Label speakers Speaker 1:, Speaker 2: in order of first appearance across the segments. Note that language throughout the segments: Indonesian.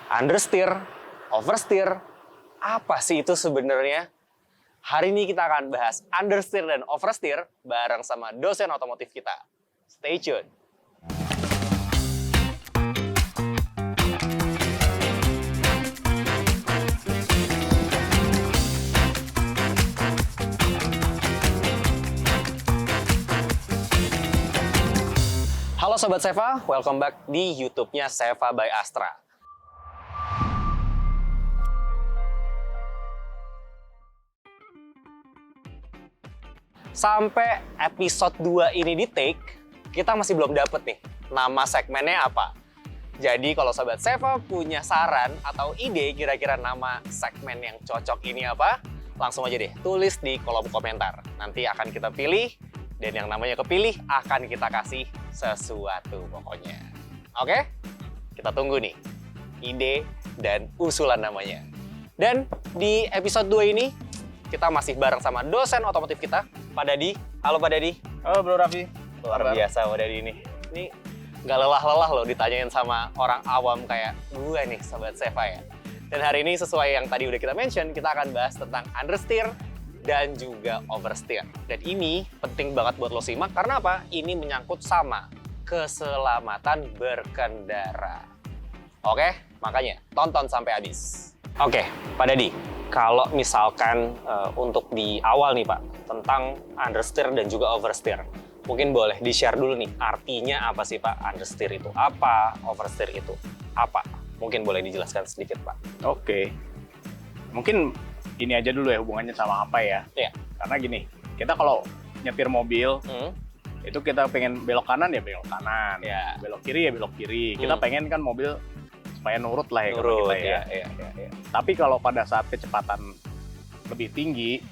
Speaker 1: Understeer, oversteer, apa sih itu sebenarnya? Hari ini kita akan bahas understeer dan oversteer bareng sama dosen otomotif kita. Stay tune. Halo Sobat Seva, welcome back di YouTube-nya Seva by Astra. Sampai episode 2 ini di take, kita masih belum dapet nih nama segmennya apa. Jadi kalau Sobat Seva punya saran atau ide kira-kira nama segmen yang cocok ini apa, langsung aja deh tulis di kolom komentar. Nanti akan kita pilih, dan yang namanya kepilih akan kita kasih sesuatu pokoknya. Oke? Kita tunggu nih ide dan usulan namanya. Dan di episode 2 ini kita masih bareng sama dosen otomotif kita, Pak Dadi. Halo Pak Dadi.
Speaker 2: Halo Bro Raffi.
Speaker 1: Luar biasa Pak Dadi ini. Ini nggak lelah-lelah loh ditanyain sama orang awam kayak gue nih, Sobat Seva ya. Dan hari ini sesuai yang tadi udah kita mention, kita akan bahas tentang understeer dan juga oversteer. Dan ini penting banget buat lo simak, karena apa? Ini menyangkut sama keselamatan berkendara. Oke? Makanya tonton sampai habis. Oke, Pak Dadi, kalau misalkan untuk di awal nih Pak, tentang understeer dan juga oversteer, mungkin boleh di-share dulu nih, artinya apa sih Pak? Understeer itu apa? Oversteer itu apa? Mungkin boleh dijelaskan sedikit Pak.
Speaker 2: Oke. Mungkin ini aja dulu ya hubungannya sama apa ya.
Speaker 1: Iya.
Speaker 2: Karena gini, kita kalau nyetir mobil, itu kita pengen belok kanan ya belok kanan.
Speaker 1: Iya.
Speaker 2: Belok kiri ya belok kiri. Kita pengen kan mobil supaya nurut lah ya kalau kita ya.
Speaker 1: Iya.
Speaker 2: Tapi kalau pada saat kecepatan lebih tinggi,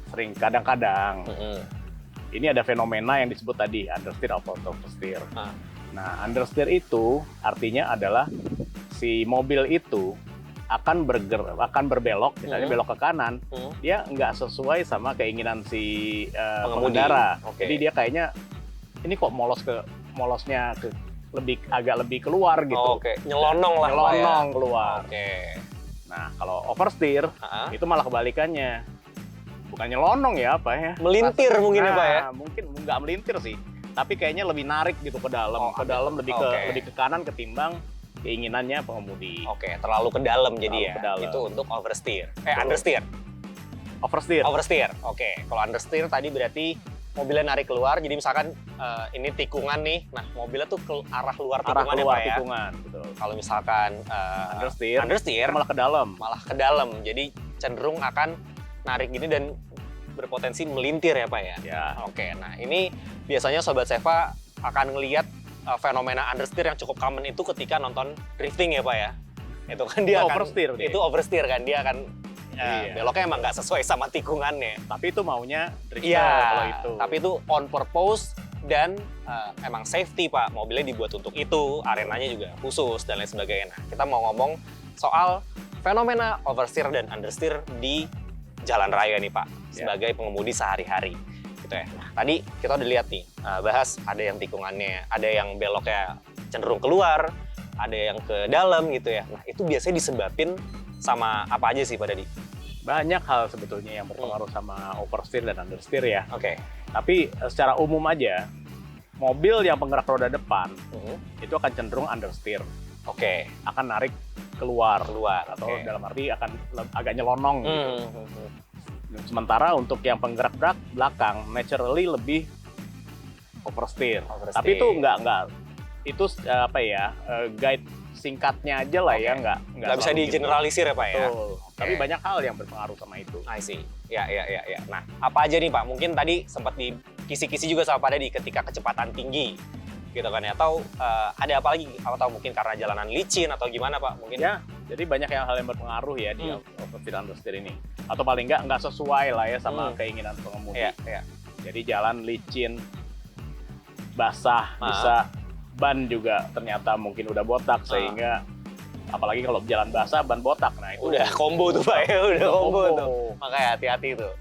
Speaker 2: sering kadang-kadang, ini ada fenomena yang disebut tadi, understeer atau oversteer. Nah, understeer itu artinya adalah si mobil itu akan berbelok, misalnya belok ke kanan, dia nggak sesuai sama keinginan si pengendara. Jadi dia kayaknya ini kok molosnya agak lebih keluar gitu.
Speaker 1: Nyelonong lah.
Speaker 2: Nyelonong keluar.
Speaker 1: Nah,
Speaker 2: kalau oversteer itu malah kebalikannya. Bukan nyelonong ya apa ya?
Speaker 1: Melintir mungkin ya Pak ya?
Speaker 2: Mungkin nggak melintir sih, tapi kayaknya lebih narik gitu ke dalam. Ke dalam lebih ke kanan ketimbang keinginannya pengemudi.
Speaker 1: Terlalu ke dalam jadi ya.
Speaker 2: Ke dalam.
Speaker 1: Itu untuk oversteer. Understeer.
Speaker 2: Oversteer.
Speaker 1: Kalau understeer tadi berarti mobilnya narik keluar. Jadi misalkan ini tikungan nih. Nah, mobilnya tuh ke arah luar tikungan ya Pak ya.
Speaker 2: Tikungan, betul.
Speaker 1: Kalau misalkan understeer
Speaker 2: malah ke dalam.
Speaker 1: Malah ke dalam. Jadi cenderung akan narik gini dan berpotensi melintir ya Pak ya. Nah ini biasanya Sobat Seva akan ngelihat fenomena understeer yang cukup common itu ketika nonton drifting ya Pak ya. Itu kan dia itu oversteer kan, dia akan beloknya emang nggak sesuai sama tikungannya.
Speaker 2: Tapi itu maunya drifter kalau itu.
Speaker 1: Tapi itu on purpose dan emang safety Pak. Mobilnya dibuat untuk itu, arenanya juga khusus dan lain sebagainya. Nah, kita mau ngomong soal fenomena oversteer dan understeer di jalan raya nih Pak, sebagai pengemudi sehari-hari. Gitu ya. Nah, tadi kita udah lihat nih, bahas ada yang tikungannya, ada yang beloknya cenderung keluar, ada yang ke dalam gitu ya. Nah, itu biasanya disebabin sama apa aja sih Pak Dadi?
Speaker 2: Banyak hal sebetulnya yang berpengaruh sama oversteer dan understeer ya.
Speaker 1: Tapi
Speaker 2: secara umum aja, mobil yang penggerak roda depan itu akan cenderung understeer. Akan narik keluar atau dalam arti akan agak nyelonong gitu. Sementara untuk yang penggerak belakang naturally lebih oversteer. Tapi itu enggak itu guide singkatnya aja lah ya, nggak
Speaker 1: bisa digeneralisir ya Pak ya.
Speaker 2: Tapi banyak hal yang berpengaruh sama itu.
Speaker 1: I see. Ya. Nah, apa aja nih Pak? Mungkin tadi sempat di kisi-kisi juga sama Pak Dadi ketika kecepatan tinggi gitu kan ya, atau ada apa lagi, atau mungkin karena jalanan licin atau gimana Pak mungkin
Speaker 2: ya. Jadi banyak hal yang berpengaruh ya di oversteer understeer ini, atau paling nggak sesuai lah ya sama keinginan pengemudi. Jadi jalan licin, basah, bisa ban juga ternyata mungkin udah botak sehingga apalagi kalau jalan basah ban botak, nah itu
Speaker 1: udah combo tuh Pak ya, udah combo tuh, makanya hati-hati tuh.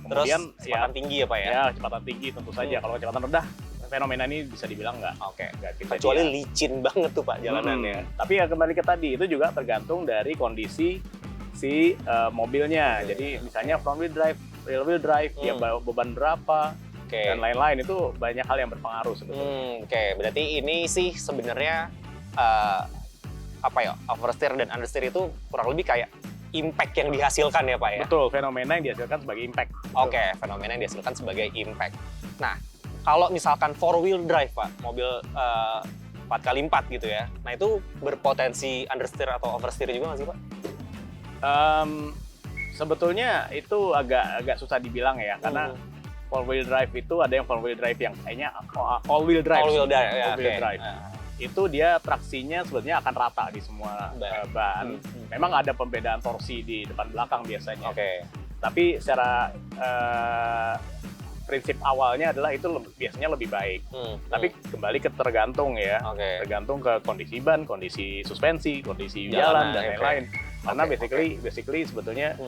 Speaker 2: Kemudian
Speaker 1: Terus kecepatan tinggi ya Pak ya?
Speaker 2: Ya kecepatan tinggi tentu saja. Kalau kecepatan rendah fenomena ini bisa dibilang nggak.
Speaker 1: Oke.
Speaker 2: Nggak kita
Speaker 1: Kecuali
Speaker 2: dia.
Speaker 1: licin banget tuh Pak jalanannya.
Speaker 2: Tapi ya kembali ke tadi, itu juga tergantung dari kondisi si mobilnya. Jadi misalnya front wheel drive, rear wheel drive, dia bawa beban berapa, dan lain-lain, itu banyak hal yang berpengaruh sebetulnya.
Speaker 1: Oke, berarti ini sih sebenarnya apa ya, oversteer dan understeer itu kurang lebih kayak impact yang dihasilkan ya Pak ya?
Speaker 2: Betul, fenomena yang dihasilkan sebagai impact.
Speaker 1: Oke, fenomena yang dihasilkan sebagai impact. Nah, kalau misalkan four wheel drive Pak, mobil 4x4 gitu ya, nah itu berpotensi understeer atau oversteer juga nggak sih Pak?
Speaker 2: Sebetulnya itu agak susah dibilang ya, karena four wheel drive itu ada yang four wheel drive yang kayaknya all wheel drive.
Speaker 1: All wheel drive, ya,
Speaker 2: all wheel drive. Itu dia traksinya sebetulnya akan rata di semua ban. Memang ada pembedaan torsi di depan belakang biasanya. Tapi secara prinsip awalnya adalah itu biasanya lebih baik. Tapi kembali ke tergantung ya. Tergantung ke kondisi ban, kondisi suspensi, kondisi jalan dan lain-lain. Karena basically sebetulnya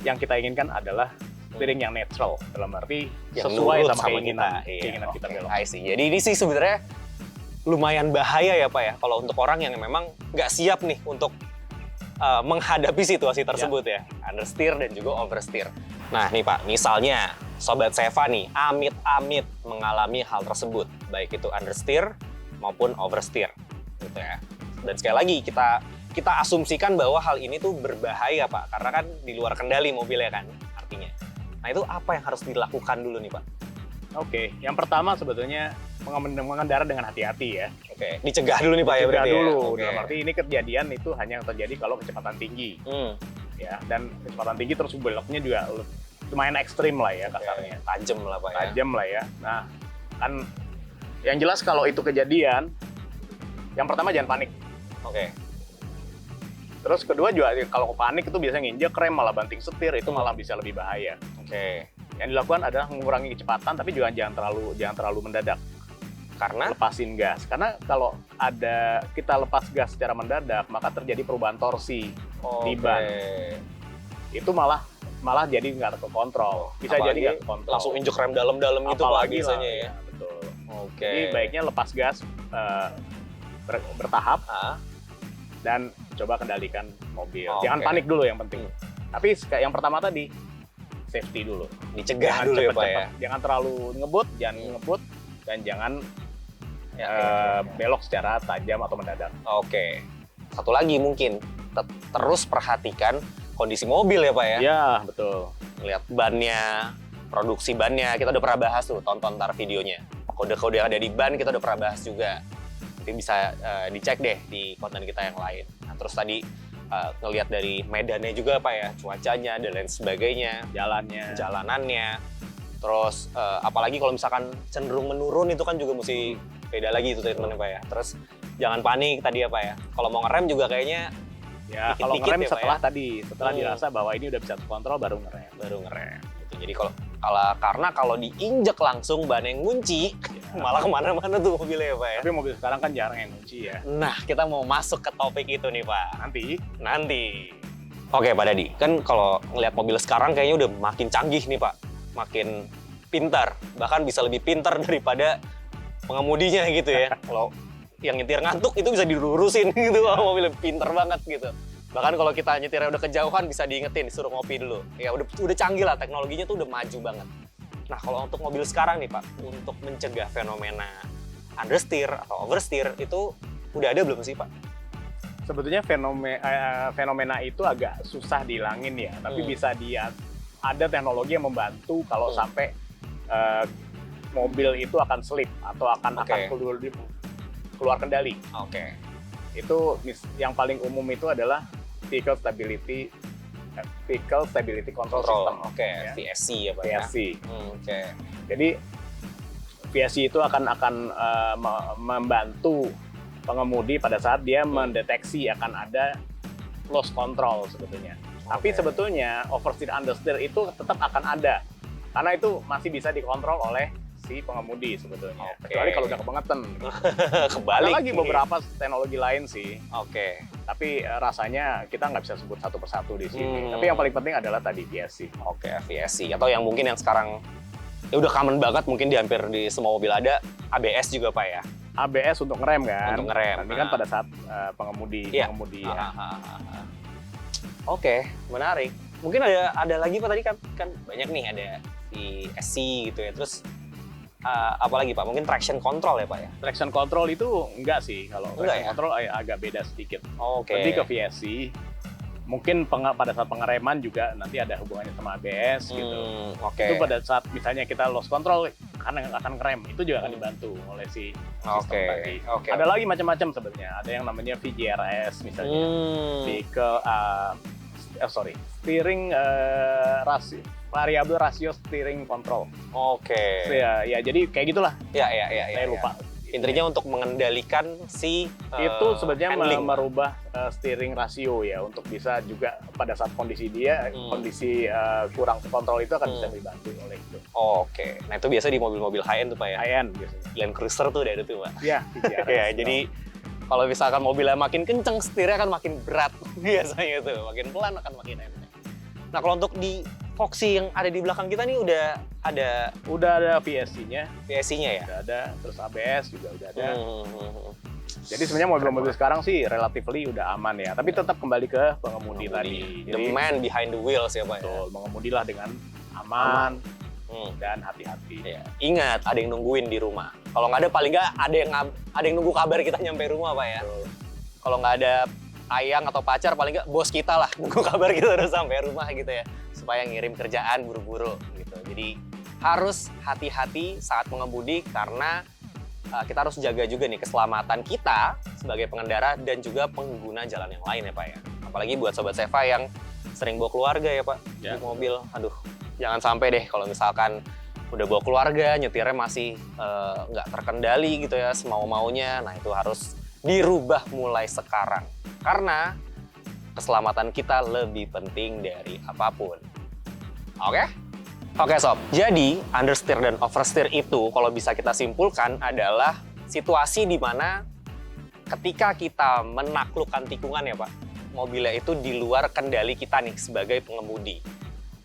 Speaker 2: yang kita inginkan adalah steering yang natural, dalam arti
Speaker 1: yang
Speaker 2: sesuai sama
Speaker 1: keinginan
Speaker 2: kita belok.
Speaker 1: Jadi ini sih sebenarnya lumayan bahaya ya Pak ya, kalau untuk orang yang memang nggak siap nih untuk menghadapi situasi tersebut ya, understeer dan juga oversteer. Nah nih Pak, misalnya Sobat Seva nih, amit-amit mengalami hal tersebut, baik itu understeer maupun oversteer, gitu ya. Dan sekali lagi kita asumsikan bahwa hal ini tuh berbahaya Pak, karena kan di luar kendali mobilnya kan, artinya. Nah itu apa yang harus dilakukan dulu nih Pak?
Speaker 2: Oke, yang pertama sebetulnya mengendara dengan hati-hati ya.
Speaker 1: Dicegah dulu nih Pak ya berarti
Speaker 2: dulu,
Speaker 1: ya?
Speaker 2: Dalam arti ini kejadian itu hanya terjadi kalau kecepatan tinggi. Ya, dan kecepatan tinggi terus beloknya juga lumayan ekstrim lah ya kasarnya.
Speaker 1: Tajam lah Pak ya?
Speaker 2: Tajam lah ya. Nah, kan yang jelas kalau itu kejadian, yang pertama jangan panik. Terus kedua juga kalau panik itu biasanya nginjek rem, malah banting setir, itu malah bisa lebih bahaya. Yang dilakukan adalah mengurangi kecepatan, tapi juga jangan terlalu mendadak.
Speaker 1: Karena
Speaker 2: lepasin gas. Karena kalau kita lepas gas secara mendadak, maka terjadi perubahan torsi di ban. Itu malah jadi nggak terkontrol. Bisa jadi nggak terkontrol.
Speaker 1: Langsung injek rem dalam-dalam gitu Pak biasanya ya.
Speaker 2: Betul. Jadi baiknya lepas gas bertahap dan coba kendalikan mobil. Jangan panik dulu yang penting. Tapi yang pertama tadi, safety dulu.
Speaker 1: Dicegah dulu ya Pak ya.
Speaker 2: Jangan terlalu ngebut, dan jangan belok secara tajam atau mendadak.
Speaker 1: Satu lagi mungkin terus perhatikan kondisi mobil ya Pak ya.
Speaker 2: Ya, betul.
Speaker 1: Lihat bannya, produksi bannya, kita udah pernah bahas tuh, tonton ntar videonya. Kode-kode yang ada di ban kita udah pernah bahas juga. Nanti bisa dicek deh di konten kita yang lain. Nah, terus tadi ngelihat dari medannya juga Pak ya, cuacanya dan lain sebagainya, jalanannya. Terus apalagi kalau misalkan cenderung menurun itu kan juga mesti beda lagi itu treatmentnya Pak ya. Terus jangan panik tadi ya Pak ya. Kalau mau ngerem juga kayaknya
Speaker 2: ya kalau ngerem ya, setelah dirasa bahwa ini udah bisa terkontrol baru ngerem.
Speaker 1: Gitu. Jadi karena kalau diinjek langsung ban yang ngunci, malah kemana-mana tuh mobilnya ya Pak ya.
Speaker 2: Tapi mobil sekarang kan jarang yang ngunci ya.
Speaker 1: Nah kita mau masuk ke topik itu nih Pak.
Speaker 2: Nanti.
Speaker 1: Oke Pak Dadi, kan kalau ngelihat mobil sekarang kayaknya udah makin canggih nih Pak. Makin pintar, bahkan bisa lebih pintar daripada pengemudinya gitu ya. Kalau yang nyetir ngantuk itu bisa dilurusin gitu, mobilnya pintar banget gitu. Bahkan kalau kita nyetirnya udah kejauhan bisa diingetin, disuruh ngopi dulu. Ya udah canggih lah, teknologinya tuh udah maju banget. Nah kalau untuk mobil sekarang nih Pak, untuk mencegah fenomena understeer atau oversteer itu udah ada belum sih Pak?
Speaker 2: Sebetulnya fenomena itu agak susah dihilangin ya, tapi bisa ada teknologi yang membantu kalau sampai mobil itu akan slip atau akan keluar kendali. Itu yang paling umum itu adalah Vehicle Stability Control System.
Speaker 1: Ya. VSC ya Pak
Speaker 2: VSC.
Speaker 1: Ya?
Speaker 2: Jadi VSC itu akan membantu pengemudi pada saat dia mendeteksi akan ada loss control sebetulnya. Tapi sebetulnya oversteer understeer itu tetap akan ada. Karena itu masih bisa dikontrol oleh si pengemudi sebetulnya. Kecuali kalau udah kebangetan.
Speaker 1: Kebalik.
Speaker 2: Ada lagi beberapa teknologi lain sih.
Speaker 1: Tapi
Speaker 2: rasanya kita nggak bisa sebut satu persatu di sini. Tapi yang paling penting adalah tadi VSC.
Speaker 1: VSC. Atau yang mungkin yang sekarang ya udah common banget mungkin di hampir di semua mobil ada ABS juga Pak ya.
Speaker 2: ABS untuk ngerem kan.
Speaker 1: Untuk ngerem.
Speaker 2: Nanti kan pada saat pengemudi ya.
Speaker 1: Oke, menarik. Mungkin ada lagi Pak tadi kan banyak nih, ada di SC gitu ya. Terus apalagi Pak? Mungkin traction control ya Pak ya?
Speaker 2: Traction control itu enggak sih, kalau traction
Speaker 1: ya?
Speaker 2: control agak beda sedikit.
Speaker 1: Oke.
Speaker 2: Lebih ke VSC. Mungkin pada saat pengereman juga nanti ada hubungannya sama ABS gitu.
Speaker 1: Oke.
Speaker 2: Itu pada saat misalnya kita lost control karena nggak akan ngerem, itu juga akan dibantu oleh si sistem tadi. Ada lagi macam-macam sebenarnya. Ada yang namanya VGRS misalnya. Steering variable rasio steering control.
Speaker 1: Oke.
Speaker 2: Ya jadi kayak gitulah.
Speaker 1: Ya.
Speaker 2: Saya lupa.
Speaker 1: Intinya untuk mengendalikan si
Speaker 2: itu sebenarnya
Speaker 1: handling.
Speaker 2: merubah steering rasio ya, untuk bisa juga pada saat kondisi kondisi kurang kontrol itu akan bisa dibantu oleh itu.
Speaker 1: Oke. Nah itu biasa di mobil-mobil high end tuh Pak ya?
Speaker 2: High end biasanya.
Speaker 1: Land Cruiser tuh udah ada tuh Pak.
Speaker 2: Iya.
Speaker 1: Ya, jadi kalau misalkan mobilnya makin kenceng, setirnya akan makin berat biasanya tuh. Makin pelan akan makin enteng. Nah kalau untuk di Foxy yang ada di belakang kita nih udah ada
Speaker 2: VSC-nya.
Speaker 1: VSC-nya ya?
Speaker 2: Udah ada, terus ABS juga udah ada. Jadi sebenarnya mobil-mobil sekarang sih relatively udah aman ya, tapi tetap kembali ke pengemudi tadi.
Speaker 1: The man behind the wheels ya Pak ya?
Speaker 2: Betul, mengemudilah dengan aman. Dan hati-hati.
Speaker 1: Ya. Ingat, ada yang nungguin di rumah. Kalau nggak ada, paling nggak ada yang nunggu kabar kita nyampe rumah Pak ya. Kalau nggak ada ayang atau pacar, paling nggak bos kita lah nunggu kabar kita udah sampai rumah gitu ya, supaya ngirim kerjaan buru-buru gitu. Jadi harus hati-hati saat mengemudi karena kita harus jaga juga nih keselamatan kita sebagai pengendara dan juga pengguna jalan yang lain ya Pak ya. Apalagi buat Sobat Seva yang sering bawa keluarga ya Pak di mobil. Aduh, jangan sampai deh kalau misalkan udah bawa keluarga, nyetirnya masih nggak terkendali gitu ya, semau-maunya. Nah itu harus dirubah mulai sekarang. Karena keselamatan kita lebih penting dari apapun. Oke? Oke Sob, jadi understeer dan oversteer itu kalau bisa kita simpulkan adalah situasi di mana ketika kita menaklukkan tikungan ya Pak, mobilnya itu di luar kendali kita nih sebagai pengemudi.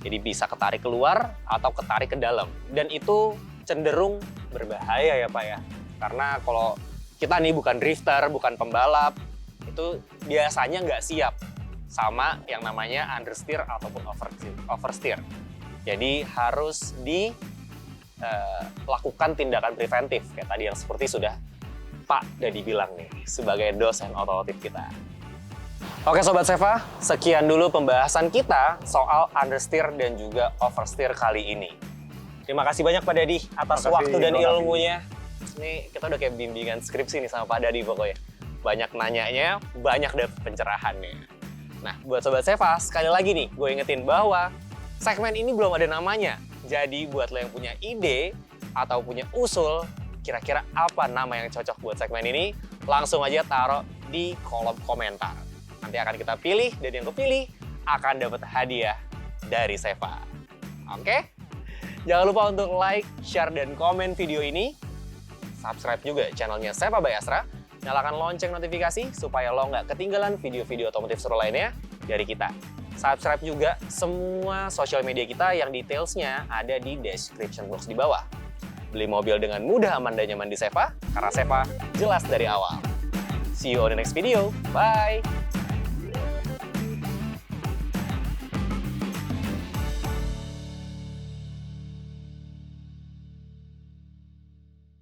Speaker 1: Jadi bisa ketarik keluar atau ketarik ke dalam. Dan itu cenderung berbahaya ya Pak ya. Karena kalau kita nih bukan drifter, bukan pembalap, itu biasanya nggak siap sama yang namanya understeer ataupun oversteer. Jadi harus dilakukan tindakan preventif, kayak tadi yang seperti sudah Pak Dadi bilang nih, sebagai dosen otomotif kita. Oke Sobat Seva, sekian dulu pembahasan kita soal understeer dan juga oversteer kali ini. Terima kasih banyak Pak Dadi atas waktu dan ilmunya. Ini kita udah kayak bimbingan skripsi nih sama Pak Dadi pokoknya. Banyak nanyanya, banyak dapet pencerahannya. Nah, buat Sobat Seva, sekali lagi nih, gue ingetin bahwa segmen ini belum ada namanya. Jadi buat lo yang punya ide atau punya usul, kira-kira apa nama yang cocok buat segmen ini, langsung aja taruh di kolom komentar. Nanti akan kita pilih, dan yang kepilih akan dapat hadiah dari Seva. Oke? Jangan lupa untuk like, share, dan komen video ini. Subscribe juga channelnya Seva by Astra. Nyalakan lonceng notifikasi supaya lo nggak ketinggalan video-video otomotif seru lainnya dari kita. Subscribe juga semua sosial media kita yang detailsnya ada di description box di bawah. Beli mobil dengan mudah, aman, dan nyaman di Seva, karena Seva jelas dari awal. See you on the next video. Bye!